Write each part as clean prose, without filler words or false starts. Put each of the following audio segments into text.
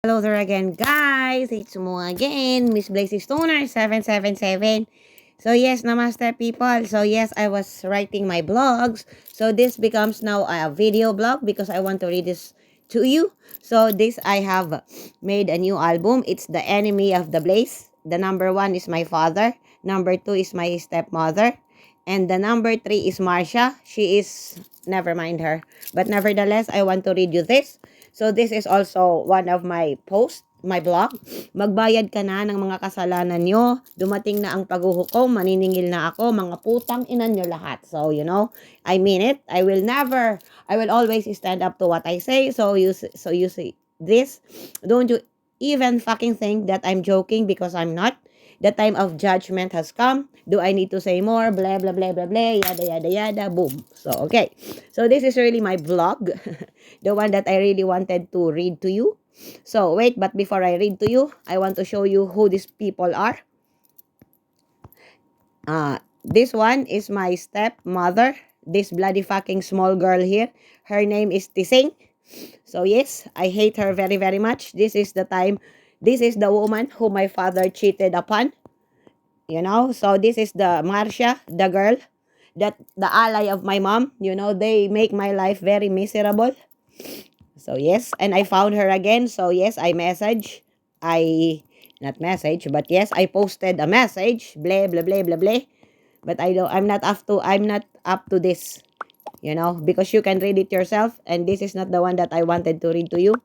Hello there again, guys. It's mo again, Ms.BlazeComrade 777. So yes, namaste people. So yes, I was writing my blogs. So this becomes now a video blog because I want to read this to you. So this I have made a new album. It's The Enemy of the Blaze. The number 1 is my father. Number 2 is my stepmother. And the number 3 is Marcia. She is, never mind her. But nevertheless, I want to read you this. So this is also one of my posts, my blog. Magbayad ka na ng mga kasalanan nyo. Dumating na ang paghuhukom, maniningil na ako, mga putang inan nyo lahat. So, I mean it. I will always stand up to what I say. So you see this. Don't you even fucking think that I'm joking, because I'm not. The time of judgment has come. Do I need to say more? Blah, blah, blah, blah, blah, yada, yada, yada, boom. So, okay. So, this is really my blog. The one that I really wanted to read to you. So, wait, but before I read to you, I want to show you who these people are. This one is my stepmother. This bloody fucking small girl here. Her name is Tising. So, yes, I hate her very, very much. This is the woman who my father cheated upon. So this is the Marcia, the girl, that the ally of my mom. They make my life very miserable. So yes, and I found her again. So yes, I posted a message, blah blah blah blah blah. But I'm not up to this. Because you can read it yourself, and this is not the one that I wanted to read to you.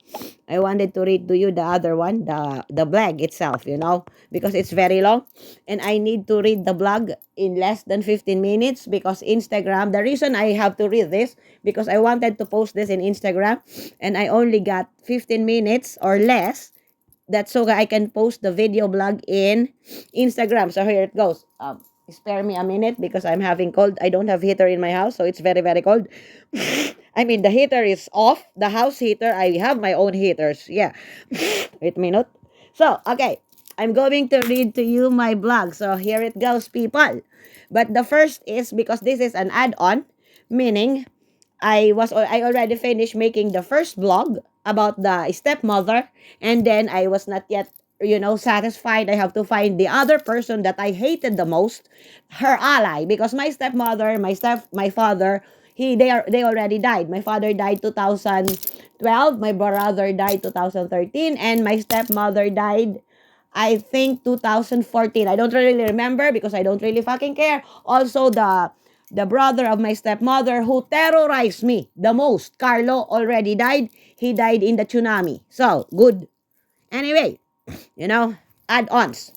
I wanted to read to you the other one, the blog itself, because it's very long, and I need to read the blog in less than 15 minutes, because Instagram, the reason I have to read this, because I wanted to post this in Instagram, and I only got 15 minutes or less. That's so I can post the video blog in Instagram. So here it goes. Spare me a minute because I'm having cold. I don't have heater in my house, so it's very, very cold. I mean, the heater is off. The house heater, I have my own heaters. Yeah. Wait a minute. So, okay. I'm going to read to you my blog. So, here it goes, people. But the first is, because this is an add-on, meaning I already finished making the first blog about the stepmother, and then I was not yet satisfied. I have to find the other person that I hated the most, her ally, because my stepmother, my father, they already died. My father died 2012, my brother died 2013, and my stepmother died, I think, 2014. I don't really remember because I don't really fucking care. Also, the brother of my stepmother who terrorized me the most, Carlo, already died. He died in the tsunami. So, good. Anyway, add-ons.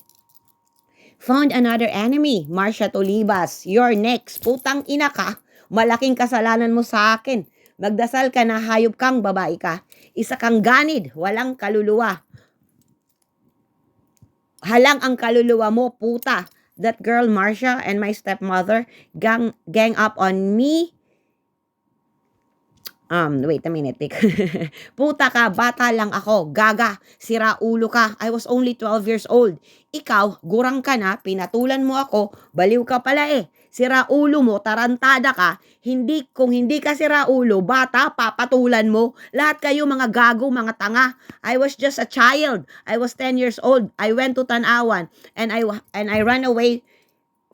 Found another enemy, Marcia Tolibas. You're next. Putang ina ka. Malaking kasalanan mo sa akin. Magdasal ka na, hayop kang babae ka. Isa kang ganid, walang kaluluwa. Halang ang kaluluwa mo, puta. That girl, Marcia, and my stepmother gang up on me. Wait a minute. Puta ka, bata lang ako, gaga, sira ulo ka. I was only 12 years old. Ikaw, gurang ka na, pinatulan mo ako, baliw ka pala eh. Sira ulo mo, tarantada ka. Kung hindi ka sira ulo, bata, papatulan mo. Lahat kayo mga gago, mga tanga. I was just a child. I was 10 years old. I went to Tanawan and I ran away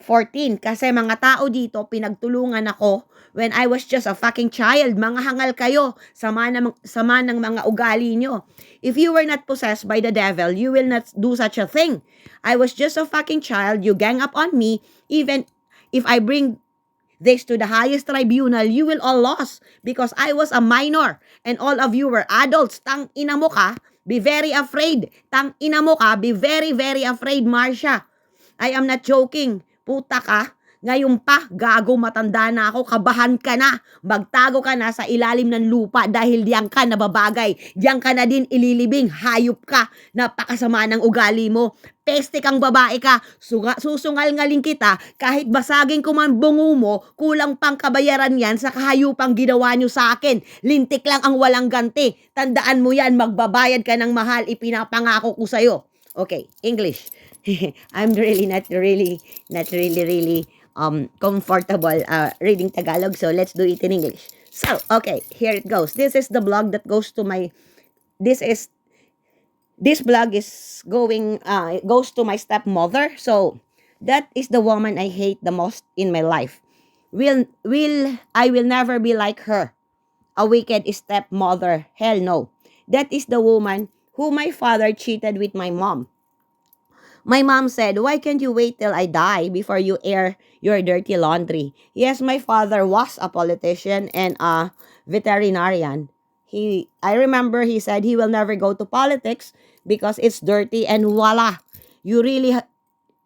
14 kasi mga tao dito pinagtulungan ako when I was just a fucking child. Mga hangal kayo, sama ng mga ugali nyo. If you were not possessed by the devil, you will not do such a thing. I was just a fucking child. You gang up on me. Even if I bring this to the highest tribunal, you will all lose because I was a minor and all of you were adults. Tang ina mo ka, be very afraid. Tang ina mo ka, be very, very afraid, Marcia. I am not joking. Puta ka, ngayon pa, gago, matanda na ako, kabahan ka na, magtago ka na sa ilalim ng lupa dahil diyan ka nababagay, diyan ka na din ililibing, hayop ka, napakasama ng ugali mo, peste kang babae ka, susungal-ngaling kita, kahit basagin ko man bungo mo, kulang pang kabayaran yan sa kahayupang ginawa nyo sa akin, lintik lang ang walang ganti, tandaan mo yan, magbabayad ka ng mahal, ipinapangako ko sa'yo. Okay, English. I'm really not really comfortable reading Tagalog, so let's do it in English. So, okay, here it goes. This is the blog that goes to my, this is this blog is goes to my stepmother. So that is the woman I hate the most in my life. Will never be like her, a wicked stepmother. Hell no. That is the woman who my father cheated with my mom. My mom said, "Why can't you wait till I die before you air your dirty laundry?" Yes, my father was a politician and a veterinarian. I remember he said he will never go to politics because it's dirty, and voila, you really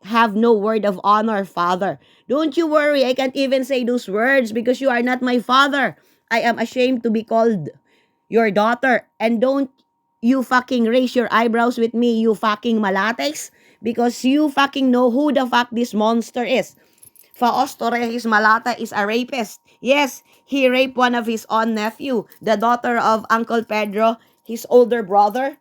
have no word of honor, father. Don't you worry, I can't even say those words because you are not my father. I am ashamed to be called your daughter. And don't you fucking raise your eyebrows with me, you fucking malates, because you fucking know who the fuck this monster is. Faos Torres Malata is a rapist. Yes, he raped one of his own nephew, the daughter of Uncle Pedro, his older brother.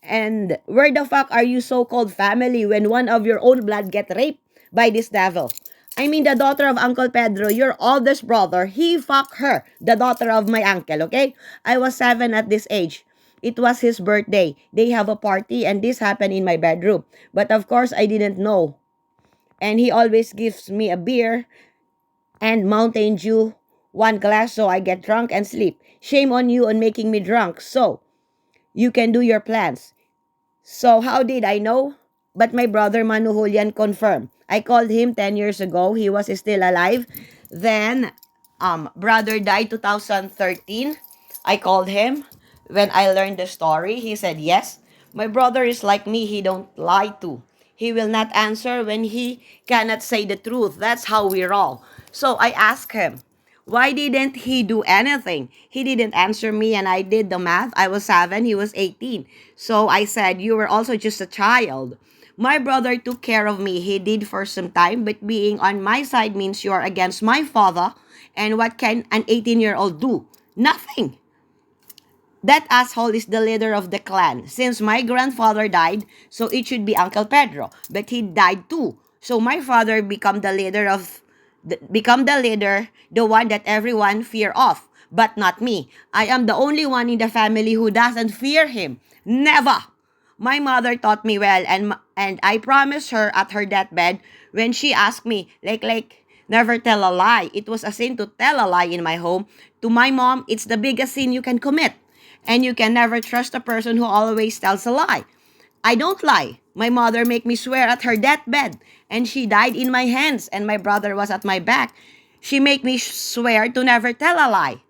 And where the fuck are you so-called family when one of your own blood get raped by this devil? I mean, the daughter of Uncle Pedro, your oldest brother, he fucked her, the daughter of my uncle, okay? I was 7 at this age. It was his birthday. They have a party and this happened in my bedroom. But of course, I didn't know. And he always gives me a beer and Mountain Dew, one glass, so I get drunk and sleep. Shame on you on making me drunk, so you can do your plans. So how did I know? But my brother Manu Julian confirmed. I called him 10 years ago. He was still alive. Then, brother died 2013. I called him. When I learned the story, he said, yes, my brother is like me. He don't lie to. He will not answer when he cannot say the truth. That's how we roll. So I asked him, why didn't he do anything? He didn't answer me, and I did the math. I was 7, he was 18. So I said, you were also just a child. My brother took care of me. He did for some time, but being on my side means you're against my father. And what can an 18-year-old do? Nothing. That asshole is the leader of the clan. Since my grandfather died, so it should be Uncle Pedro. But he died too. So my father become the leader, the one that everyone fear of. But not me. I am the only one in the family who doesn't fear him. Never. My mother taught me well, and I promised her at her deathbed when she asked me, never tell a lie. It was a sin to tell a lie in my home. To my mom, it's the biggest sin you can commit. And you can never trust a person who always tells a lie. I don't lie. My mother made me swear at her deathbed, and she died in my hands, and my brother was at my back. She made me swear to never tell a lie.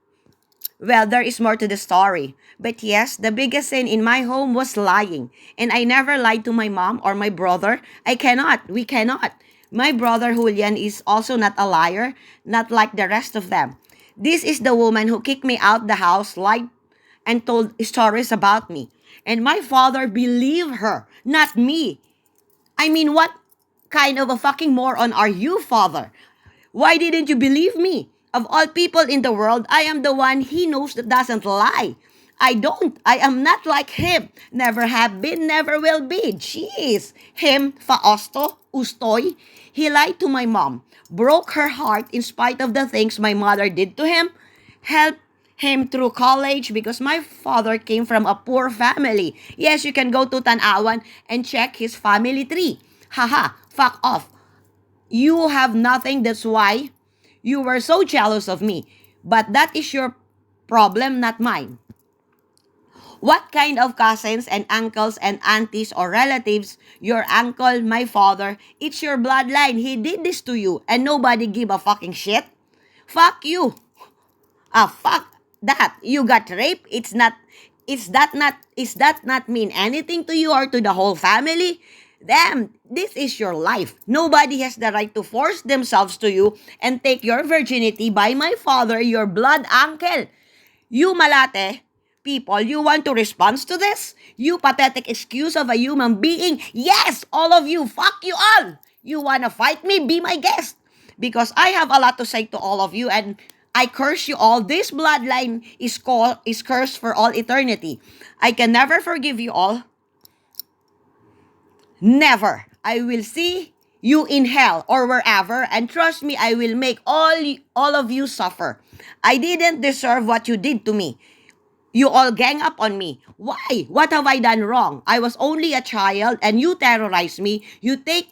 Well, there is more to the story. But yes, the biggest sin in my home was lying. And I never lied to my mom or my brother. I cannot. We cannot. My brother Julian is also not a liar, not like the rest of them. This is the woman who kicked me out the house, lied, and told stories about me. And my father believed her, not me. I mean, what kind of a fucking moron are you, father? Why didn't you believe me? Of all people in the world, I am the one he knows that doesn't lie. I don't. I am not like him. Never have been, never will be. Jeez. Him, Fausto, Ustoy. He lied to my mom, broke her heart in spite of the things my mother did to him, helped him through college because my father came from a poor family. Yes, you can go to Tanawan and check his family tree. Haha, fuck off. You have nothing, that's why you were so jealous of me. But that is your problem, not mine. What kind of cousins and uncles and aunties or relatives, your uncle, my father, it's your bloodline. He did this to you and nobody give a fucking shit. Fuck you. Fuck that. You got raped. Is that not mean anything to you or to the whole family? Damn, this is your life. Nobody has the right to force themselves to you and take your virginity by my father, your blood uncle. You malate people, you want to respond to this? You pathetic excuse of a human being? Yes, all of you. Fuck you all. You wanna fight me? Be my guest. Because I have a lot to say to all of you and I curse you all. This bloodline is cursed for all eternity. I can never forgive you all. Never. I will see you in hell or wherever, and trust me, I will make all of you suffer. I didn't deserve what you did to me. You all gang up on me. Why? What have I done wrong? I was only a child and you terrorize me. You take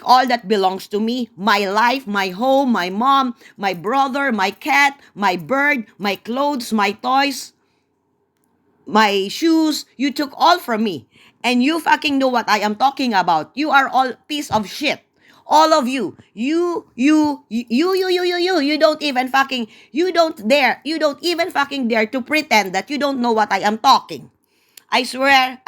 all that belongs to me, my life, my home, my mom, my brother, my cat, my bird, my clothes, my toys, my shoes. You took all from me. And you fucking know what I am talking about. You are all piece of shit. All of you. You don't even fucking, you don't even fucking dare to pretend that you don't know what I am talking. I swear,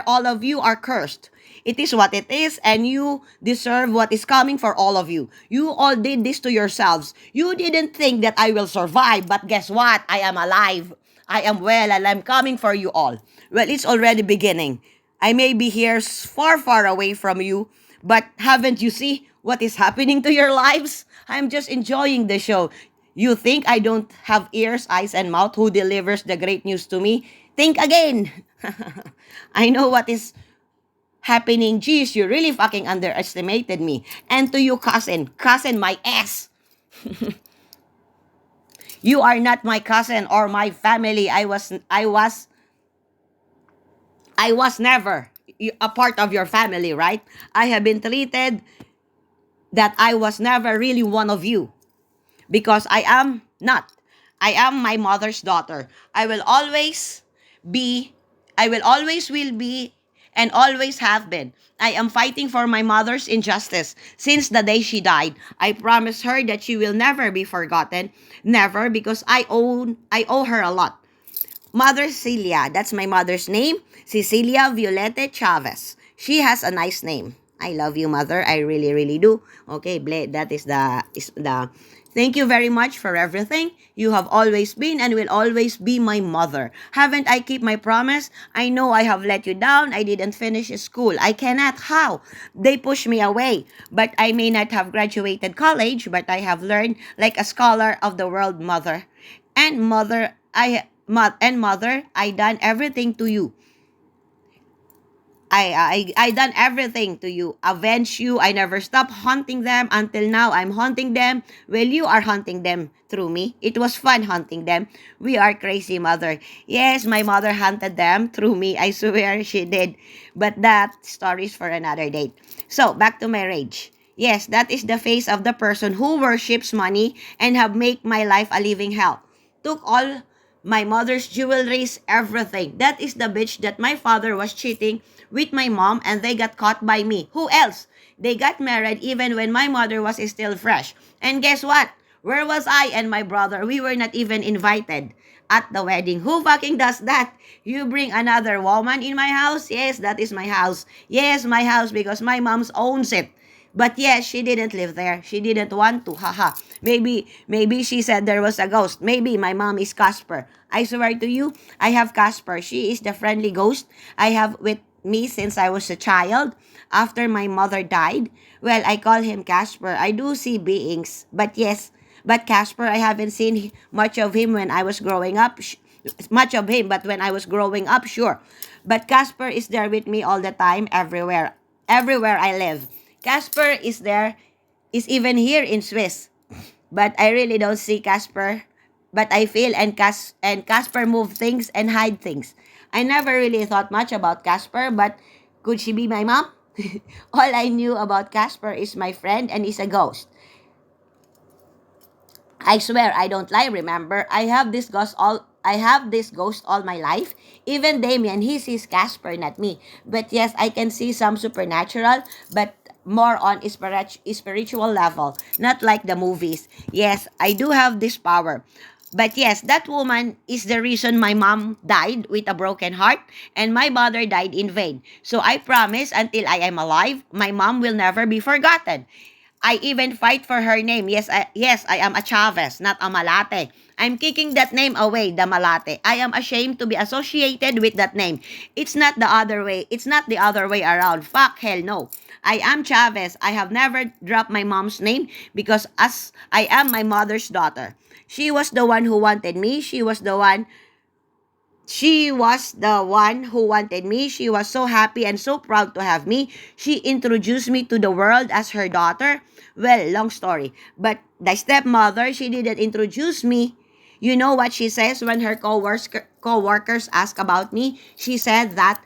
all of you are cursed. It is what it is, and you deserve what is coming for all of you. You all did this to yourselves. You didn't think that I will survive, but guess what? I am alive. I am well, and I'm coming for you all. Well, it's already beginning. I may be here far, far away from you, but haven't you see what is happening to your lives? I'm just enjoying the show. You think I don't have ears, eyes, and mouth who delivers the great news to me? Think again. I know what is happening. Geez, you really fucking underestimated me. And to you, cousin my ass. You are not my cousin or my family. I was never a part of your family, right? I have been treated that I was never really one of you because I am not. I am my mother's daughter. Be, I will always will be, and always have been. I am fighting for my mother's injustice since the day she died. I promise her that she will never be forgotten. Never, because I owe her a lot. Mother Celia, that's my mother's name. Cecilia Violete Chavez. She has a nice name. I love you, mother. I really, really do. Okay, that is the. Thank you very much for everything. You have always been and will always be my mother. Haven't I keep my promise? I know I have let you down. I didn't finish school. I cannot. How? They pushed me away. But I may not have graduated college, but I have learned like a scholar of the world, mother. And mother, I done everything to you. I done everything to you. Avenge you. I never stop hunting them. Until now, I'm hunting them. Well, you are hunting them through me. It was fun hunting them. We are crazy, mother. Yes, my mother hunted them through me. I swear she did. But that story's for another date. So, back to my rage. Yes, that is the face of the person who worships money and have made my life a living hell. Took all my mother's jewelries, everything. That is the bitch that my father was cheating with my mom and they got caught by me. Who else? They got married even when my mother was still fresh. And guess what? Where was I and my brother? We were not even invited at the wedding. Who fucking does that? You bring another woman in my house? Yes, that is my house. Yes, my house because my mom's owns it. But yes, she didn't live there. She didn't want to. Haha. Maybe she said there was a ghost. Maybe my mom is Casper. I swear to you, I have Casper. She is the friendly ghost I have with me since I was a child. After my mother died, well, I call him Casper. I do see beings. But Casper, I haven't seen much of him when I was growing up. Much of him, but when I was growing up, sure. But Casper is there with me all the time, everywhere. Everywhere I live. Casper is there, is even here in Swiss. But I really don't see Casper. But I feel and Casper move things and hide things. I never really thought much about Casper, but could she be my mom? All I knew about Casper is my friend and is a ghost. I swear I don't lie, remember? I have this ghost all my life. Even Damien, he sees Casper, not me. But yes, I can see some supernatural, but more on spiritual level, not like the movies. Yes, I do have this power. But yes, that woman is the reason my mom died with a broken heart and my mother died in vain. So I promise until I am alive, my mom will never be forgotten. I even fight for her name. Yes, I am a Chavez, not a Malate. I'm kicking that name away, the Malate. I am ashamed to be associated with that name. It's not the other way. It's not the other way around. Fuck, hell no. I am Chavez. I have never dropped my mom's name because as I am my mother's daughter. She was the one who wanted me. She was the one who wanted me. She was so happy and so proud to have me. She introduced me to the world as her daughter. Well, long story. But the stepmother, she didn't introduce me. You know what she says when her co-workers ask about me? She said that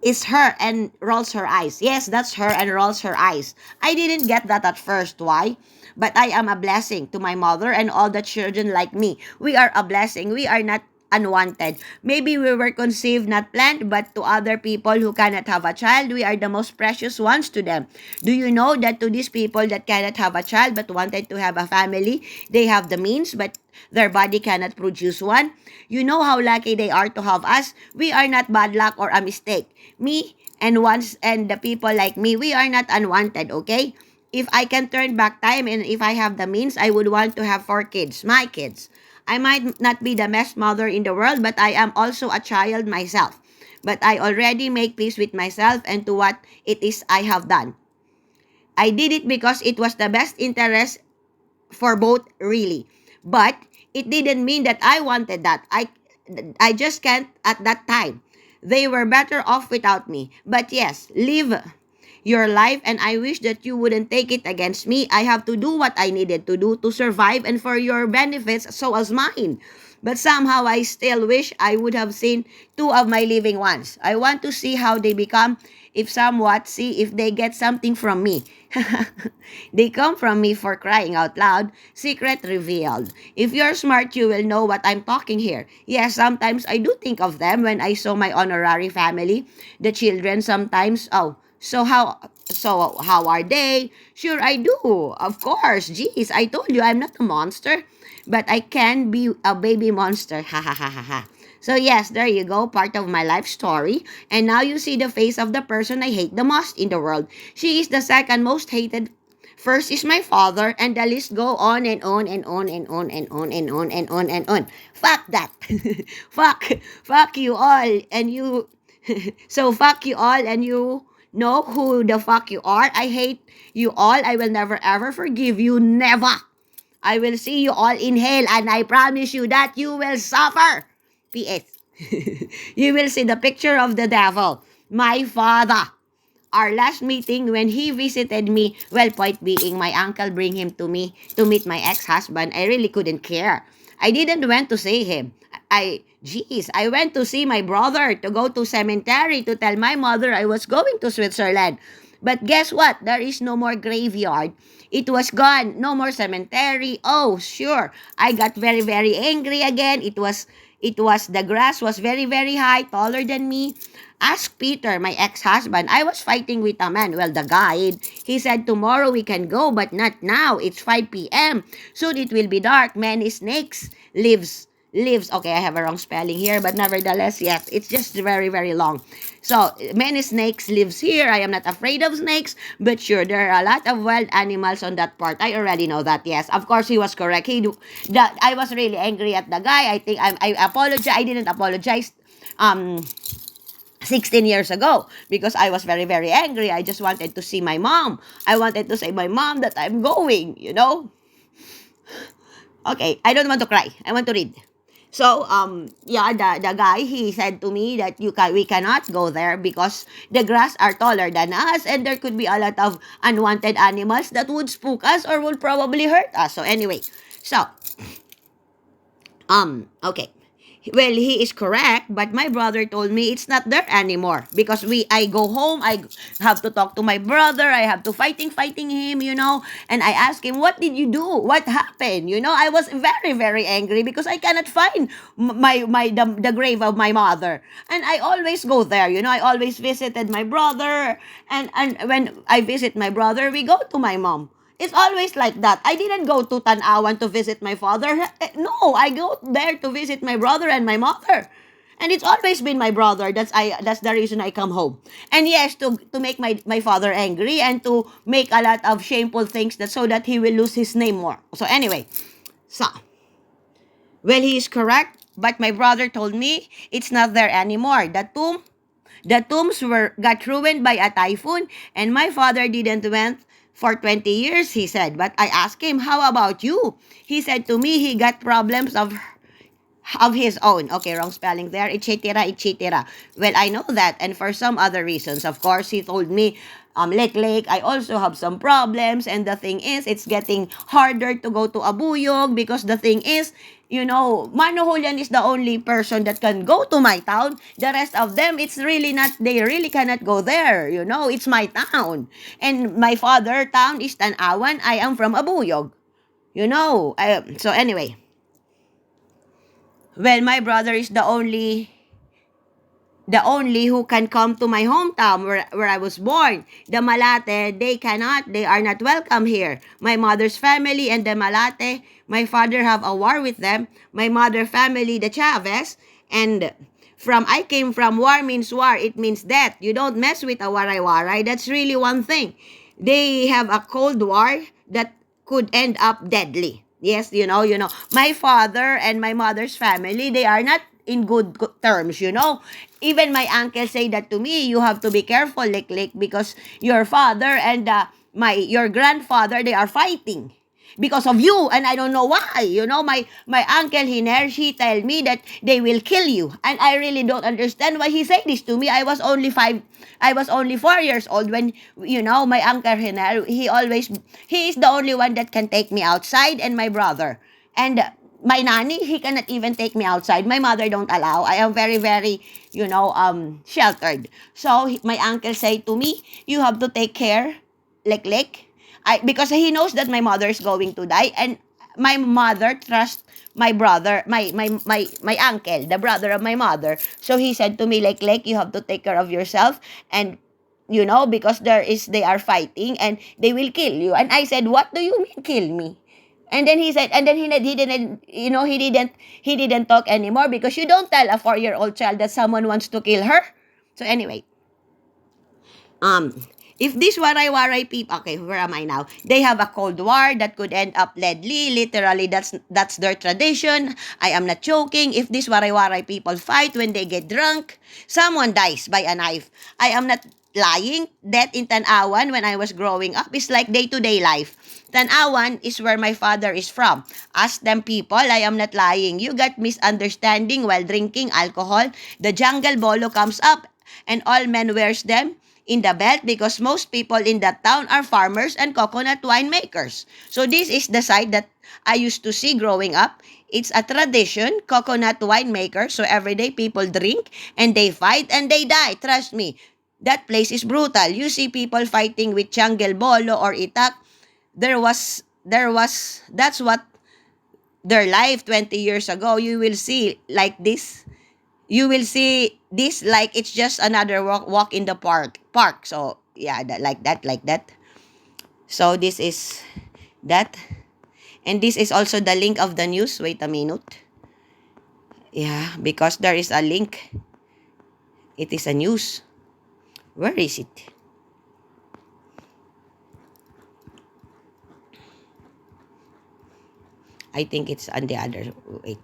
is her and rolls her eyes. Yes, that's her and rolls her eyes. I didn't get that at first. Why? But I am a blessing to my mother and all the children like me. We are a blessing. We are not unwanted. Maybe we were conceived, not planned, but to other people who cannot have a child, we are the most precious ones to them. Do you know that to these people that cannot have a child but wanted to have a family, they have the means, but their body cannot produce one? You know how lucky they are to have us. We are not bad luck or a mistake. Me and the people like me, we are not unwanted, okay? If I can turn back time and if I have the means, I would want to have 4 kids, my kids. I might not be the best mother in the world, but I am also a child myself. But I already make peace with myself and to what it is I have done. I did it because it was the best interest for both, really. But it didn't mean that I wanted that. I just can't at that time. They were better off without me. But yes, live your life, and I wish that you wouldn't take it against me. I have to do what I needed to do to survive and for your benefits, so as mine. But somehow I still wish I would have seen 2 of my living ones. I want to see how they become, if somewhat, see if they get something from me. They come from me, for crying out loud. Secret revealed. If you're smart, you will know what I'm talking here. Yes, sometimes I do think of them when I saw my honorary family. The children sometimes, oh, so how are they? Sure I do. Of course. Geez, I told you I'm not a monster, but I can be a baby monster. Ha ha ha ha ha. So yes, there you go, part of my life story. And now you see the face of the person I hate the most in the world. She is the second most hated. First is my father, and the list go on and on and on and on and on and on and on and on. Fuck that. fuck you all, and you. So fuck you all, and you know who the fuck you are. I hate you all. I will never ever forgive you. Never. I will see you all in hell, and I promise you that you will suffer. P.S. You will see the picture of the devil, my father. Our last meeting when he visited me, well, point being, my uncle bring him to me to meet my ex-husband. I really couldn't care. I didn't went to see him. I went to see my brother, to go to cemetery, to tell my mother I was going to Switzerland. But guess what? There is no more graveyard. It was gone. No more cemetery. Oh, sure. I got very, very angry again. The grass was very, very high, taller than me. Ask Peter, my ex-husband. I was fighting with a man. Well, the guide. He said, tomorrow we can go, but not now. It's 5 p.m. Soon it will be dark. Many snakes lives. Okay, I have a wrong spelling here, but nevertheless, yes, it's just very, very long. So, many snakes lives here. I am not afraid of snakes, but sure, there are a lot of wild animals on that part. I already know that, yes. Of course, he was correct. I was really angry at the guy. I think I apologize. I didn't apologize 16 years ago because I was very, very angry. I just wanted to see my mom. I wanted to say my mom that I'm going, you know. Okay, I don't want to cry. I want to read. So, yeah, the guy, he said to me that we cannot go there because the grass are taller than us and there could be a lot of unwanted animals that would spook us or would probably hurt us. So, anyway, so, okay. Well, he is correct, but my brother told me it's not there anymore because I go home, I have to talk to my brother, I have to fighting him, you know, and I ask him, what did you do? What happened? You know, I was very, very angry because I cannot find the grave of my mother. And I always go there, you know, I always visited my brother, and when I visit my brother, we go to my mom. It's always like that. I didn't go to Tanawan to visit my father. No, I go there to visit my brother and my mother. And it's always been my brother. That's the reason I come home. And yes, to make my father angry and to make a lot of shameful things so that he will lose his name more. So anyway, so well, he is correct, but my brother told me it's not there anymore. The tombs got ruined by a typhoon, and my father didn't went for 20 years, he said. But I asked him, how about you? He said to me he got problems of of his own. Okay, wrong spelling there. Etc. etc. Well, I know that, and for some other reasons, of course, he told me, Lek, I also have some problems, and the thing is, it's getting harder to go to Abuyog because the thing is, Manoholian is the only person that can go to my town. The rest of them, it's really not, they really cannot go there. It's my town. And my father town is Tanawan. I am from Abuyog. So anyway, well, my brother is the only who can come to my hometown where I was born. The Malate, they are not welcome here. My mother's family and the Malate, my father have a war with them. My mother family, the Chavez, and I came from war means war, it means death. You don't mess with a waray-waray. That's really one thing. They have a cold war that could end up deadly. Yes, my father and my mother's family, they are not in good terms. Even my uncle say that to me, you have to be careful, Lik, because your father and your grandfather, they are fighting because of you, and I don't know why. My uncle Hiner, he tell me that they will kill you, and I really don't understand why he said this to me. I was only 4 years old when, my uncle Hiner, he is the only one that can take me outside, and my brother. And my nanny, he cannot even take me outside. My mother don't allow. I am very, very, sheltered. So my uncle say to me, you have to take care, Lek. Because he knows that my mother is going to die, and my mother trusts my brother, my uncle, the brother of my mother. So he said to me, Lek, you have to take care of yourself, and because they are fighting and they will kill you. And I said, what do you mean kill me? And then he said, and then he didn't, he didn't talk anymore, because you don't tell a 4-year-old child that someone wants to kill her. So anyway, if these waray-waray people, okay, where am I now? They have a cold war that could end up deadly. Literally, that's their tradition. I am not joking. If these waray-waray people fight when they get drunk, someone dies by a knife. I am not lying. Death in Tanawan when I was growing up is like day-to-day life. Tanawan is where my father is from. Ask them people, I am not lying. You got misunderstanding while drinking alcohol. The jungle bolo comes up and all men wears them in the belt, because most people in that town are farmers and coconut wine makers. So this is the side that I used to see growing up. It's a tradition, coconut wine makers. So every day people drink and they fight and they die. Trust me, that place is brutal. You see people fighting with jungle bolo or itak. That's what their life 20 years ago. You will see like this. You will see this like it's just another walk in the park. So yeah, like that. So this is that. And this is also the link of the news. Wait a minute. Yeah, because there is a link. It is a news. Where is it? I think it's on the other. Wait.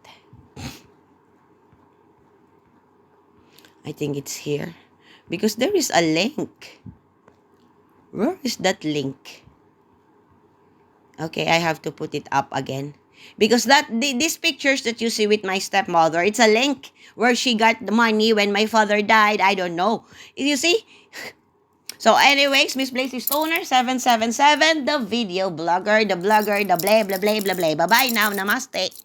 I think it's here. Because there is a link. Where is that link? Okay, I have to put it up again. Because these pictures that you see with my stepmother, it's a link where she got the money when my father died. I don't know. You see? So anyways, Miss Blaze Stoner 777, the video blogger, the blogger, the blah, blah, blah, blah, blah. Bye-bye now. Namaste.